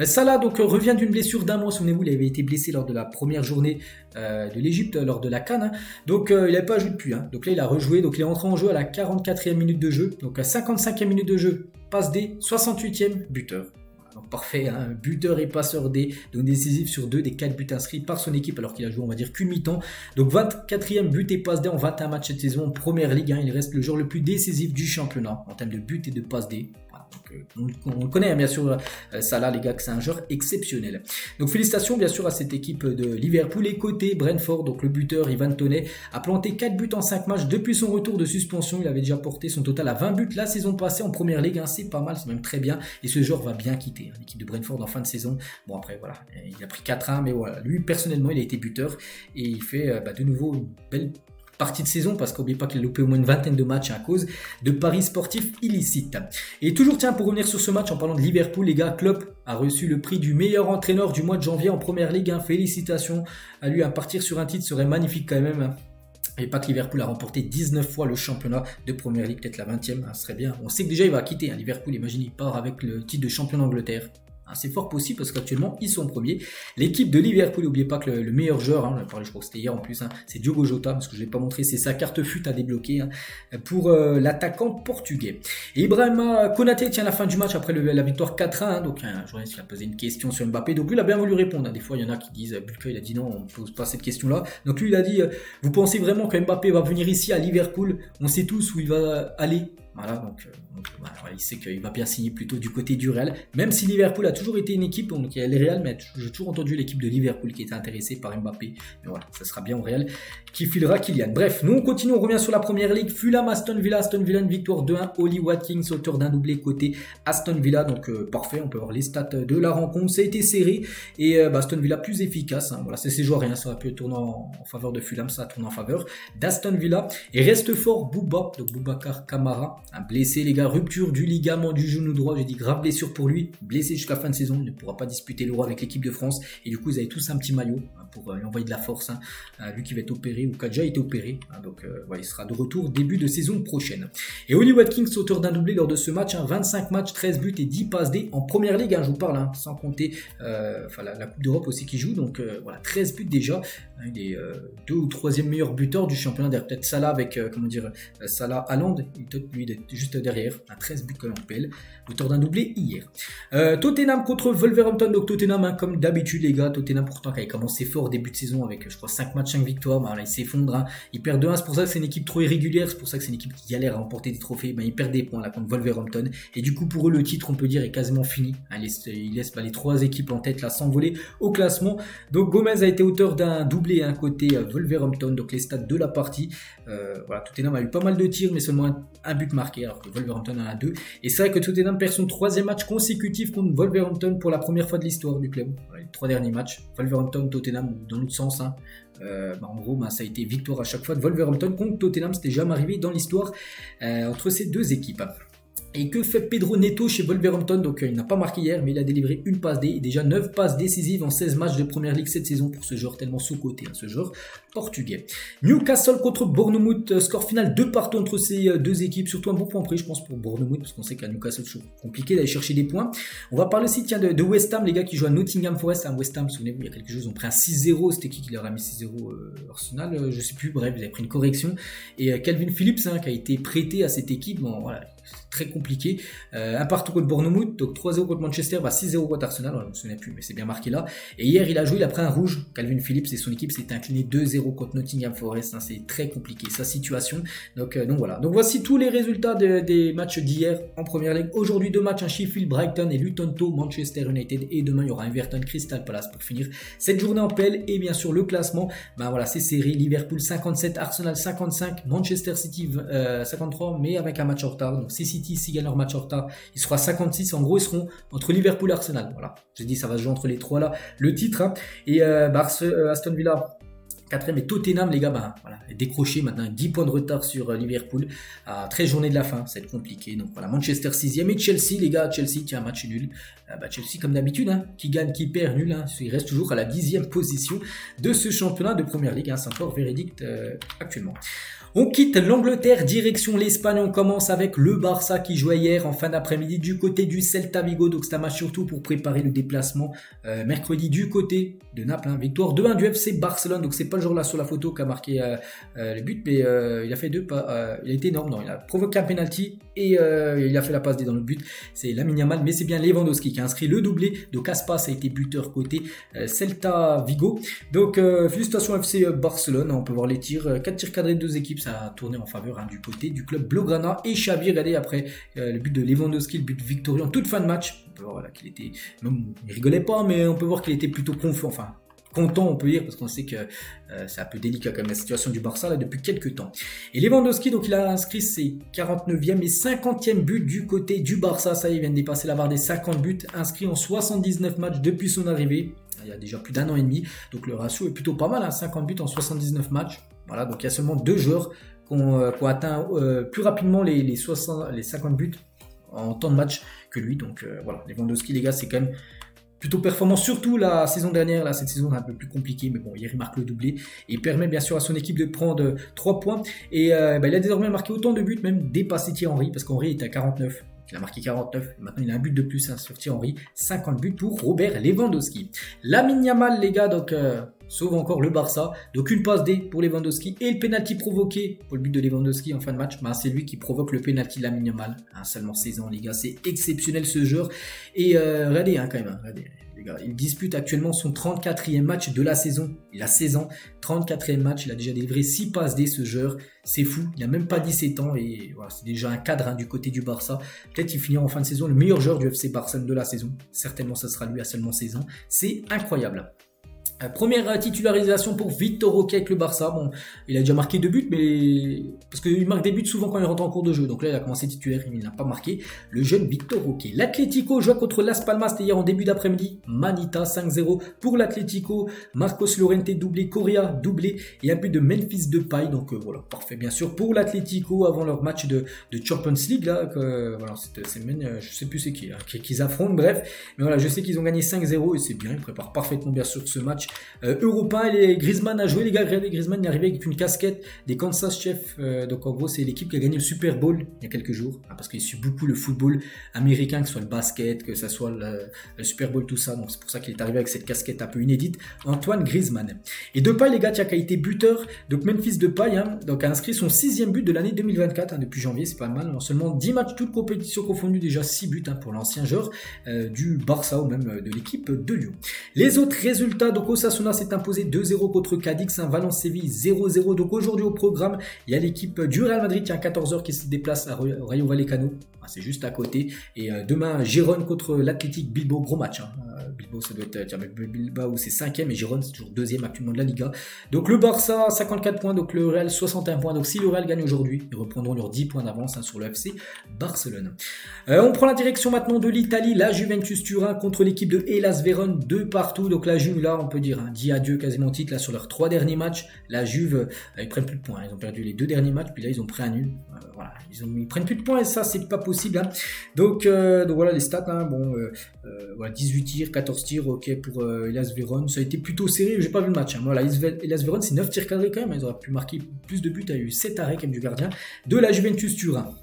Salah donc revient d'une blessure d'un mois, souvenez-vous, il avait été blessé lors de la première journée de l'Égypte, lors de la CAN, donc il n'avait pas joué depuis, donc là il a rejoué, donc il est entré en jeu à la 44e minute de jeu, donc à 55e minute de jeu, passe D, 68e buteur. Donc parfait, buteur et passeur D, donc décisif sur 2 des 4 buts inscrits par son équipe alors qu'il a joué on va dire qu'une mi-temps. Donc 24e but et passe D en 21 matchs cette saison en Première Ligue, il reste le joueur le plus décisif du championnat en termes de buts et de passe D. Donc, on le connaît bien sûr, Salah les gars, que c'est un joueur exceptionnel. Donc félicitations bien sûr à cette équipe de Liverpool. Et côté Brentford, donc le buteur Ivan Toney a planté 4 buts en 5 matchs depuis son retour de suspension. Il avait déjà porté son total à 20 buts la saison passée en Première Ligue, c'est pas mal, c'est même très bien. Et ce joueur va bien quitter l'équipe de Brentford en fin de saison. Bon après voilà, il a pris 4-1, mais voilà, lui personnellement il a été buteur et il fait de nouveau une belle partie de saison, parce qu'oubliez pas qu'il a loupé au moins une vingtaine de matchs à cause de paris sportifs illicites. Et toujours pour revenir sur ce match en parlant de Liverpool, les gars, Klopp a reçu le prix du meilleur entraîneur du mois de janvier en Première Ligue, félicitations à lui, à partir sur un titre serait magnifique quand même. Et pas que Liverpool a remporté 19 fois le championnat de Première Ligue, peut-être la 20e, ce serait bien. On sait que déjà il va quitter Liverpool, imaginez, il part avec le titre de champion d'Angleterre. C'est fort possible parce qu'actuellement ils sont premiers. L'équipe de Liverpool, n'oubliez pas que le meilleur joueur, on a parlé, je crois que c'était hier en plus, c'est Diogo Jota, parce que je ne l'ai pas montré, c'est sa carte fut à débloquer pour l'attaquant portugais. Et Ibrahima Konaté tient la fin du match après la victoire 4-1, donc un journaliste lui a posé une question sur Mbappé, donc lui il a bien voulu répondre. Des fois il y en a qui disent, Bulka il a dit non, on ne pose pas cette question là, donc lui il a dit, vous pensez vraiment que Mbappé va venir ici à Liverpool? On sait tous où il va aller. Voilà, donc il sait qu'il va bien signer plutôt du côté du Real, même si Liverpool a toujours été une équipe, donc il y a les Real, mais j'ai toujours entendu l'équipe de Liverpool qui était intéressée par Mbappé, mais voilà, ça sera bien au Real qui filera Kylian. Bref, nous on continue, on revient sur la Première Ligue. Fulham, Aston Villa, une victoire 2-1, Oli Watkins, auteur d'un doublé côté Aston Villa, donc parfait, on peut voir les stats de la rencontre, ça a été serré, et Aston Villa plus efficace, voilà, c'est ses joueurs, ça aurait pu tourner en faveur de Fulham, ça tourne en faveur d'Aston Villa, et reste fort Bouba, donc Boubacar Kamara, un blessé les gars, rupture du ligament du genou droit, j'ai dit grave blessure pour lui, blessé jusqu'à fin de saison, il ne pourra pas disputer l'Euro avec l'équipe de France, et du coup vous avez tous un petit maillot pour lui envoyer de la force, lui qui va être opéré ou qui a déjà été opéré, donc il sera de retour début de saison prochaine. Et Oli Watkins, auteur d'un doublé lors de ce match, 25 matchs, 13 buts et 10 passes D en Première Ligue, je vous parle, sans compter la Coupe d'Europe aussi qui joue, donc voilà, 13 buts déjà, Il est 2 ou 3e meilleur buteur du championnat, derrière peut-être Salah avec, Salah Haaland, lui il est juste derrière, à 13 buts quand même en PL, auteur d'un doublé hier. Tottenham contre Wolverhampton, donc Tottenham, comme d'habitude les gars, Tottenham pourtant qui avait commencé fort début de saison avec je crois 5 matchs, 5 victoires, là il s'effondre, il perd 2-1, c'est pour ça que c'est une équipe trop irrégulière, c'est pour ça que c'est une équipe qui galère à remporter des trophées, il perd des points là contre Wolverhampton, et du coup pour eux le titre on peut dire est quasiment fini, il laisse les 3 équipes en tête là s'envoler au classement. Donc Gomez a été auteur d'un doublé côté Wolverhampton, donc les stats de la partie, Tottenham a eu pas mal de tirs mais seulement un but marqué alors que Wolverhampton en a 2, et c'est vrai que Tottenham perd son 3e match consécutif contre Wolverhampton pour la première fois de l'histoire du club. Les 3 derniers matchs, Wolverhampton, Tottenham dans l'autre sens, en gros ça a été victoire à chaque fois de Wolverhampton contre Tottenham, c'était jamais arrivé dans l'histoire entre ces 2 équipes. Et que fait Pedro Neto chez Wolverhampton? Donc il n'a pas marqué hier, mais il a délivré une passe D, et déjà 9 passes décisives en 16 matchs de Première Ligue cette saison pour ce joueur tellement sous-coté, ce joueur portugais. Newcastle contre Bournemouth, score final 2-2 entre ces 2 équipes, surtout un bon point pris je pense pour Bournemouth, parce qu'on sait qu'à Newcastle c'est toujours compliqué d'aller chercher des points. On va parler aussi de West Ham, les gars qui jouent à Nottingham Forest. West Ham, souvenez-vous, il y a quelques jours ils ont pris un 6-0, c'était qui leur a mis 6-0 Arsenal, je sais plus, bref, ils avaient pris une correction, et Calvin Phillips qui a été prêté à cette équipe, très compliqué, un partout contre Bournemouth, donc 3-0 contre Manchester, 6-0 contre Arsenal, je ne me souviens plus mais c'est bien marqué là, et hier il a joué, il a pris un rouge, Calvin Phillips et son équipe s'est incliné 2-0 contre Nottingham Forest, c'est très compliqué sa situation, donc voilà, donc voici tous les résultats des matchs d'hier en Première Ligue. Aujourd'hui 2 matchs, Sheffield, Brighton et Luton Town, Manchester United, et demain il y aura Everton, Crystal Palace pour finir cette journée en PL, et bien sûr le classement, c'est serré, Liverpool 57, Arsenal 55, Manchester City 53, mais avec un match en retard, donc si City s'ils gagnent leur match en retard, il sera 56. En gros, ils seront entre Liverpool et Arsenal. Voilà, j'ai dit ça va se jouer entre les 3 là, le titre. Et Aston Villa 4ème, et Tottenham, les gars, est décroché maintenant, 10 points de retard sur Liverpool à 13 journées de la fin, c'est compliqué. Donc voilà, Manchester 6ème, et Chelsea, les gars, Chelsea qui a un match nul. Chelsea, comme d'habitude, qui gagne, qui perd, nul. Il reste toujours à la 10e position de ce championnat de Première Ligue. C'est encore véridique actuellement. On quitte l'Angleterre, direction l'Espagne, on commence avec le Barça qui jouait hier en fin d'après-midi du côté du Celta Vigo, donc c'est un match surtout pour préparer le déplacement mercredi du côté de Naples, victoire 2-1 du FC Barcelone, donc c'est pas le jour là sur la photo qui a marqué le but, mais il a fait il a été énorme, il a provoqué un penalty et il a fait la passe D dans le but, c'est Lamine Yamal, mais c'est bien Lewandowski qui a inscrit le doublé, donc Aspas a été buteur côté Celta Vigo, donc félicitations FC Barcelone, on peut voir les tirs, 4 tirs cadrés de 2 équipes, ça a tourné en faveur du côté du club Blaugrana, et Xavi, regardez après le but de Lewandowski, le but victorieux en toute fin de match, on peut voir qu'il était, même, il rigolait pas, mais on peut voir qu'il était plutôt content on peut dire, parce qu'on sait que c'est un peu délicat comme la situation du Barça là depuis quelques temps. Et Lewandowski, donc il a inscrit ses 49e et 50e buts du côté du Barça, ça y est, il vient de dépasser la barre des 50 buts inscrits en 79 matchs depuis son arrivée, il y a déjà plus d'1 an et demi, donc le ratio est plutôt pas mal, 50 buts en 79 matchs. Voilà, donc il y a seulement 2 joueurs qui ont atteint plus rapidement les 50 buts en temps de match que lui. Donc voilà, Lewandowski, les gars, c'est quand même plutôt performant, surtout la saison dernière. Là, cette saison est un peu plus compliquée, mais bon, hier il marque le doublé et il permet bien sûr à son équipe de prendre 3 points. Et il a désormais marqué autant de buts, même dépassé Thierry Henry, parce qu'Henry était à 49. Il a marqué 49, maintenant il a un but de plus sur Thierry Henry, 50 buts pour Robert Lewandowski. Lamine Yamal, les gars, donc sauve encore le Barça, donc une passe D pour Lewandowski, et le penalty provoqué pour le but de Lewandowski en fin de match, c'est lui qui provoque le penalty de Lamine Yamal, seulement 16 ans les gars, c'est exceptionnel ce joueur, et regardez quand même, regardez. Les gars, il dispute actuellement son 34e match de la saison. Il a 16 ans, 34e match, il a déjà délivré 6 passes D ce joueur. C'est fou, il n'a même pas 17 ans et voilà, c'est déjà un cadre du côté du Barça. Peut-être qu'il finira en fin de saison le meilleur joueur du FC Barcelone de la saison. Certainement, ça sera lui à seulement 16 ans. C'est incroyable. Première titularisation pour Vitor Roque avec le Barça. Bon, il a déjà marqué 2 buts, mais parce qu'il marque des buts souvent quand il rentre en cours de jeu. Donc là, il a commencé titulaire, il n'a pas marqué. Le jeune Vitor Roque. L'Atlético joue contre Las Palmas, c'était hier en début d'après-midi. Manita 5-0 pour l'Atlético. Marcos Llorente doublé, Correa doublé et un but de Memphis Depay. Donc voilà, parfait bien sûr pour l'Atlético avant leur match de Champions League là. Voilà, cette semaine, je sais plus c'est qui qu'ils affrontent. Bref, mais voilà, je sais qu'ils ont gagné 5-0 et c'est bien. Ils préparent parfaitement bien sûr ce match. match européen. Et Griezmann a joué, les gars. Regardez, Griezmann est arrivé avec une casquette des Kansas Chiefs. Donc en gros, c'est l'équipe qui a gagné le Super Bowl il y a quelques jours, parce qu'il suit beaucoup le football américain, que ce soit le basket, que ce soit le Super Bowl, tout ça. Donc c'est pour ça qu'il est arrivé avec cette casquette un peu inédite. Antoine Griezmann. Et Depay, les gars, qui a été buteur. Donc Memphis Depay, donc a inscrit son 6e but de l'année 2024 depuis janvier. C'est pas mal. En seulement 10 matchs, toutes compétitions confondues, déjà 6 buts pour l'ancien joueur du Barça ou même de l'équipe de Lyon. Les autres résultats, donc Osasuna s'est imposé 2-0 contre Cadix, Valence-Séville 0-0. Donc aujourd'hui au programme, il y a l'équipe du Real Madrid qui a 14h qui se déplace à Rayo Vallecano. C'est juste à côté. Et demain, Gérone contre l'Athletic Bilbao, gros match. Bilbao, ça doit être Bilbao, c'est 5e et Gérone, c'est toujours 2e actuellement de la Liga. Donc le Barça, 54 points, donc le Real, 61 points. Donc si le Real gagne aujourd'hui, ils reprendront leurs 10 points d'avance sur le FC Barcelone. On prend la direction maintenant de l'Italie, la Juventus Turin contre l'équipe de Hellas Vérone, 2 partout. Donc la Juve, là, on peut dire, dit adieu quasiment au titre là, sur leurs 3 derniers matchs. La Juve, ils prennent plus de points. Ils ont perdu les 2 derniers matchs, puis là, ils ont pris un nul. Voilà, ils prennent plus de points et ça, c'est pas possible. Donc voilà les stats. Voilà, 18 tirs, 14 tirs, ok pour Hellas Vérone. Ça a été plutôt serré, j'ai pas vu le match. Voilà, Hellas Vérone, c'est 9 tirs cadrés quand même. Ils auraient pu marquer plus de buts. Il y a eu 7 arrêts quand même du gardien de la Juventus Turin.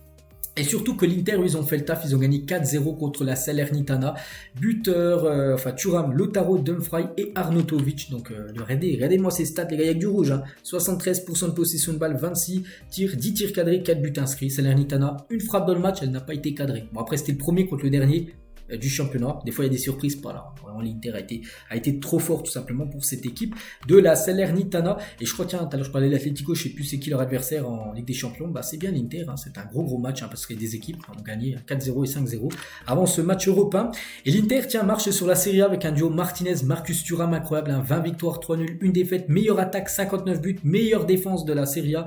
Et surtout que l'Inter, ils ont fait le taf, ils ont gagné 4-0 contre la Salernitana. Buteur, Thuram, Lautaro, Dumfries et Arnautovic. Donc regardez-moi ces stats, les gars, il y a que du rouge. 73% de possession de balle, 26 tirs, 10 tirs cadrés, 4 buts inscrits. Salernitana, une frappe dans le match, elle n'a pas été cadrée. Bon, après, c'était le premier contre le dernier du championnat. Des fois, il y a des surprises, pas là. Vraiment, l'Inter a été trop fort, tout simplement, pour cette équipe de la Salernitana. Et je crois, tiens, tout à l'heure, je parlais de l'Atlético, je sais plus c'est qui leur adversaire en Ligue des Champions. Bah, c'est bien l'Inter, c'est un gros match, parce que des équipes ont gagné 4-0 et 5-0 avant ce match européen. Et l'Inter, tiens, marche sur la Serie A avec un duo Martinez-Marcus Thuram incroyable, 20 victoires, 3 nuls, 1 défaite, meilleure attaque, 59 buts, meilleure défense de la Serie A,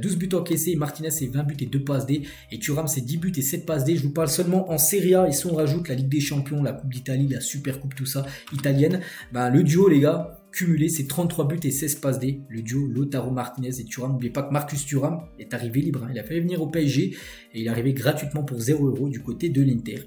12 buts encaissés. Martinez, c'est 20 buts et 2 passes D. Et Thuram, c'est 10 buts et 7 passes D. Je vous parle seulement en Serie A. Et si on rajoute la Ligue des Champions, la Coupe d'Italie, la Super Coupe, tout ça, italienne, le duo, les gars, cumulé, c'est 33 buts et 16 passes D. Le duo Lautaro Martinez et Thuram. N'oubliez pas que Marcus Thuram est arrivé libre. Il a fallu venir au PSG et il est arrivé gratuitement pour 0€ du côté de l'Inter.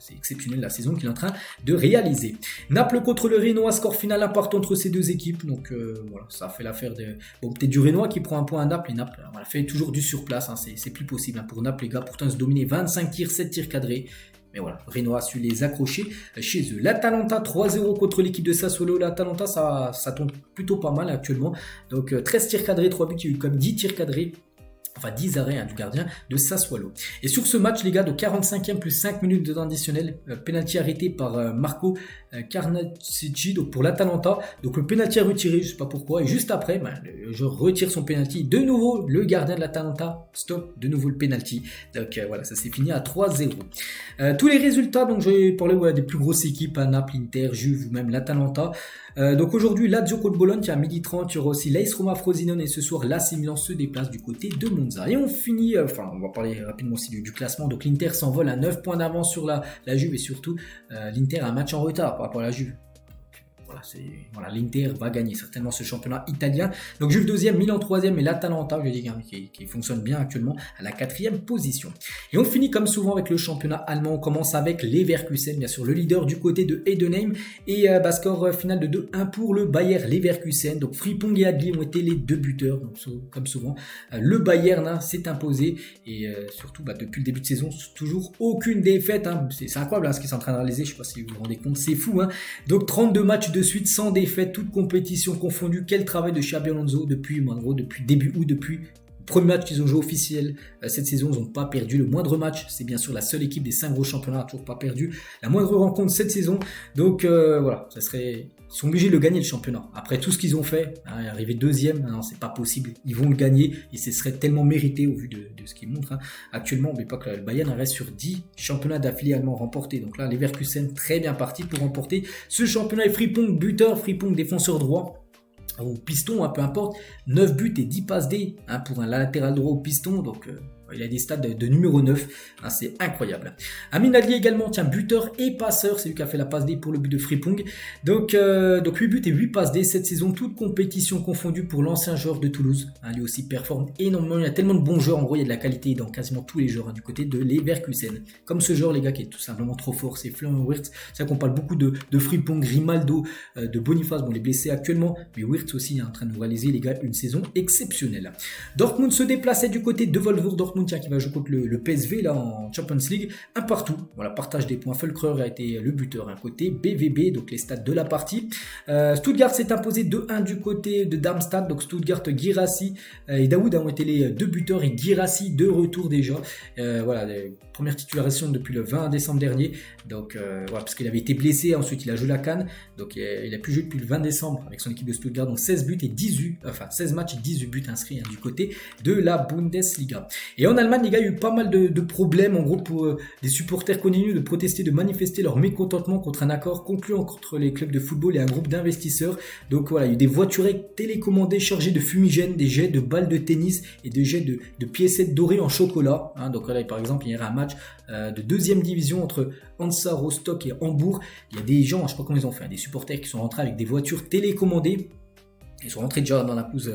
C'est exceptionnel la saison qu'il est en train de réaliser. Naples contre le Renoir, score final important entre ces deux équipes. Donc voilà, ça fait l'affaire de... Bon, peut-être du Renoir qui prend un point à Naples. Et Naples fait toujours du surplace. C'est plus possible pour Naples, les gars. Pourtant, ils se dominaient 25 tirs, 7 tirs cadrés. Mais voilà, Renoir a su les accrocher chez eux. L'Atalanta 3-0 contre l'équipe de Sassuolo. L'Atalanta, ça tombe plutôt pas mal actuellement. Donc 13 tirs cadrés, 3 buts. Il y a eu comme 10 tirs cadrés. Enfin 10 arrêts du gardien de Sassuolo. Et sur ce match, les gars, de 45e plus 5 minutes de temps additionnel, penalty arrêté par Marco Carnacci, donc pour l'Atalanta. Donc le penalty est retiré, je sais pas pourquoi. Et juste après, je retire son penalty. De nouveau, le gardien de l'Atalanta stop de nouveau le penalty. Donc voilà, ça s'est fini à 3-0. Tous les résultats, donc j'ai parlé des plus grosses équipes, Naples, Inter, Juve ou même l'Atalanta. Donc aujourd'hui, Lazio contre Bologne, qui est à 12h30. Il y aura aussi l'AS Roma Frosinone et ce soir, l'AC Milan se déplace du côté de Monza. Et on finit, on va parler rapidement aussi du classement. Donc l'Inter s'envole à 9 points d'avance sur la Juve et surtout, l'Inter a un match en retard par rapport à la Juve. Voilà, l'Inter va gagner certainement ce championnat italien. Donc Juve 2e, Milan 3e et l'Atalanta, je dis, qui fonctionne bien actuellement à la 4e position. Et on finit comme souvent avec le championnat allemand. On commence avec Leverkusen, bien sûr, le leader du côté de Heidenheim. Et score final de 2-1 pour le Bayer Leverkusen. Donc Frimpong et Adli ont été les deux buteurs. Donc, comme souvent, le Bayern s'est imposé. Et surtout, depuis le début de saison, toujours aucune défaite. C'est incroyable ce qu'ils sont en train de réaliser. Je ne sais pas si vous vous rendez compte, c'est fou. Donc 32 matchs de suite sans défaite, toute compétition confondue. Quel travail de Xabi Alonso depuis début août, depuis le premier match qu'ils ont joué officiel cette saison. Ils n'ont pas perdu le moindre match. C'est bien sûr la seule équipe des 5 gros championnats à toujours pas perdu la moindre rencontre cette saison. Donc voilà, ils sont obligés de le gagner le championnat. Après tout ce qu'ils ont fait, arriver 2e, non, c'est pas possible. Ils vont le gagner et ce serait tellement mérité au vu de ce qu'ils montrent. Actuellement, n'oubliez pas que le Bayern reste sur 10 championnats d'affilée allemands remportés. Donc là, Leverkusen très bien parti pour remporter ce championnat. Et Frimpong buteur, Frimpong défenseur droit ou piston, peu importe, 9 buts et 10 passes D pour un latéral droit au piston. Donc Il a des stats de numéro 9, hein, c'est incroyable. Amin Ali également, tiens, buteur et passeur, c'est lui qui a fait la passe D pour le but de Frimpong. Donc 8 buts et 8 passes D cette saison, toute compétition confondue pour l'ancien joueur de Toulouse. Hein, lui aussi performe énormément, il y a tellement de bons joueurs, en gros il y a de la qualité dans quasiment tous les joueurs, hein, du côté de Leverkusen. Comme ce joueur les gars qui est tout simplement trop fort, c'est Florian Wirtz. C'est vrai qu'on parle beaucoup de Frimpong, Grimaldo, de Boniface, bon les blessés actuellement, mais Wirtz aussi est en train de nous réaliser les gars une saison exceptionnelle. Dortmund se déplaçait du côté de Wolfsburg Dortmund, tiens, qui va jouer contre le PSV là en Champions League, un partout. Voilà, partage des points. Fulkrug a été le buteur, un côté BVB, donc les stats de la partie. Stuttgart s'est imposé 2-1 du côté de Darmstadt, donc Stuttgart, Guirassy et Daoud ont été les deux buteurs et Guirassy de retour déjà. Voilà, première titularisation depuis le 20 décembre dernier, donc voilà, parce qu'il avait été blessé, ensuite il a joué la CAN, donc il a pu jouer depuis le 20 décembre avec son équipe de Stuttgart, donc 16 buts et 16 matchs et 18 buts inscrits, hein, du côté de la Bundesliga. Et en Allemagne, les gars, il y a eu pas mal de problèmes, en gros, pour des supporters continuent de protester, de manifester leur mécontentement contre un accord conclu entre les clubs de football et un groupe d'investisseurs. Donc voilà, il y a eu des voiturettes télécommandées chargées de fumigènes, des jets de balles de tennis et des jets de piécettes dorées en chocolat. Hein, donc là, par exemple, il y aura un match de deuxième division entre Hansa Rostock et Hambourg. Il y a des gens, je sais pas comment ils ont fait, des supporters qui sont rentrés avec des voitures télécommandées. Ils sont rentrés déjà dans la pelouse,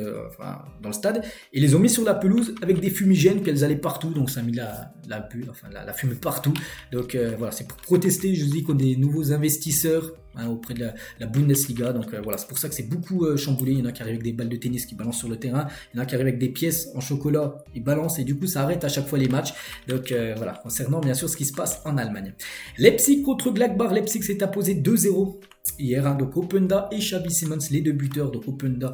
dans le stade, et les ont mis sur la pelouse avec des fumigènes, puis elles allaient partout, donc ça a mis la fumée partout. Donc voilà, c'est pour protester, je dis, contre des nouveaux investisseurs, hein, auprès de la Bundesliga. Donc voilà, c'est pour ça que c'est beaucoup chamboulé. Il y en a qui arrivent avec des balles de tennis qui balancent sur le terrain, il y en a qui arrivent avec des pièces en chocolat, ils balancent, et du coup ça arrête à chaque fois les matchs. Donc voilà, concernant bien sûr ce qui se passe en Allemagne. Leipzig contre Gladbach, Leipzig s'est imposé 2-0. Hier, hein, donc Openda et Xavi Simons, les deux buteurs. Donc Openda,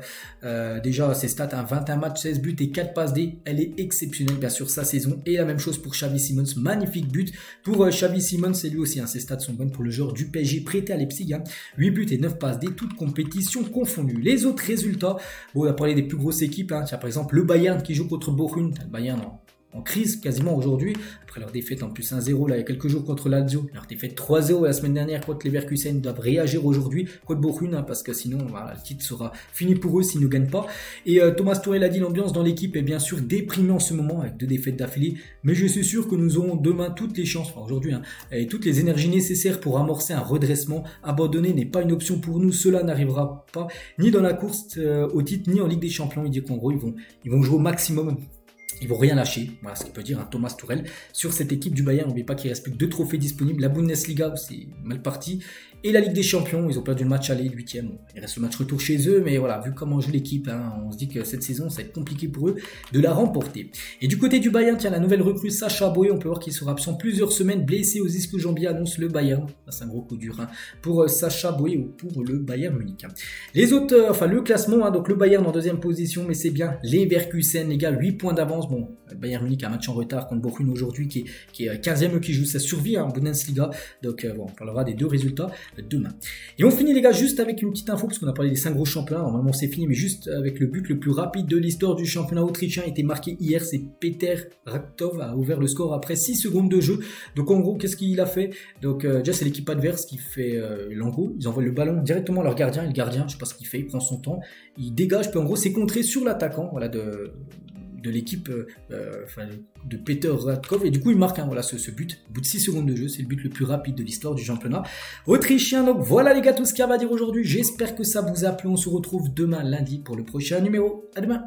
déjà ses stats, hein, 21 matchs, 16 buts et 4 passes D, elle est exceptionnelle bien sûr sa saison. Et la même chose pour Xavi Simons, magnifique but pour Xavi Simons, et lui aussi, hein, ses stats sont bonnes pour le joueur du PSG prêté à Leipzig, hein, 8 buts et 9 passes D, toutes compétitions confondues. Les autres résultats, bon, on a parlé des plus grosses équipes, hein, tiens, par exemple le Bayern qui joue contre Bochum, le Bayern en crise quasiment aujourd'hui, après leur défaite en plus 1-0 là il y a quelques jours contre Lazio, leur défaite 3-0 la semaine dernière contre Leverkusen. Ils doivent réagir aujourd'hui contre Bochum, hein, parce que sinon voilà, le titre sera fini pour eux s'ils ne gagnent pas. Et Thomas Tuchel a dit l'ambiance dans l'équipe est bien sûr déprimée en ce moment avec 2 défaites d'affilée, mais je suis sûr que nous aurons demain toutes les chances, enfin aujourd'hui, hein, et toutes les énergies nécessaires pour amorcer un redressement. Abandonner n'est pas une option pour nous, cela n'arrivera pas ni dans la course au titre ni en Ligue des Champions. Il dit qu'en gros ils vont jouer au maximum. Ils vont rien lâcher, voilà ce qu'il peut dire, hein, Thomas Tuchel sur cette équipe du Bayern. N'oubliez pas qu'il reste plus que 2 trophées disponibles, la Bundesliga c'est mal parti, et la Ligue des Champions, ils ont perdu le match aller, 8e, bon, il reste le match retour chez eux, mais voilà, vu comment joue l'équipe, hein, on se dit que cette saison ça va être compliqué pour eux de la remporter. Et du côté du Bayern, tiens, la nouvelle recrue Sacha Boey, on peut voir qu'il sera absent plusieurs semaines, blessé aux ischio-jambiers, annonce le Bayern. C'est un gros coup dur, hein, pour Sacha Boey ou pour le Bayern Munich. Les autres, enfin le classement, hein, donc le Bayern en 2e position, mais c'est bien Leverkusen, les gars, 8 points d'avance. Bon, le Bayern Munich a un match en retard contre Bochum aujourd'hui, qui est 15e, qui joue sa survie en Bundesliga. Donc bon, on parlera des 2 résultats demain. Et on finit les gars juste avec une petite info, parce qu'on a parlé des 5 gros championnats, normalement c'est fini, mais juste avec le but le plus rapide de l'histoire du championnat autrichien, a été marqué hier, c'est Peter Raktov, a ouvert le score après 6 secondes de jeu. Donc en gros, qu'est-ce qu'il a fait? Donc déjà c'est l'équipe adverse qui fait l'engo, ils envoient le ballon directement à leur gardien, et le gardien, je sais pas ce qu'il fait, il prend son temps, il dégage, puis en gros c'est contré sur l'attaquant, voilà, de l'équipe de Peter Ratkov, et du coup il marque, hein, voilà, ce but au bout de 6 secondes de jeu. C'est le but le plus rapide de l'histoire du championnat autrichien. Donc voilà les gars, tout ce qu'il y a à dire aujourd'hui, j'espère que ça vous a plu. On se retrouve demain lundi pour le prochain numéro. À demain.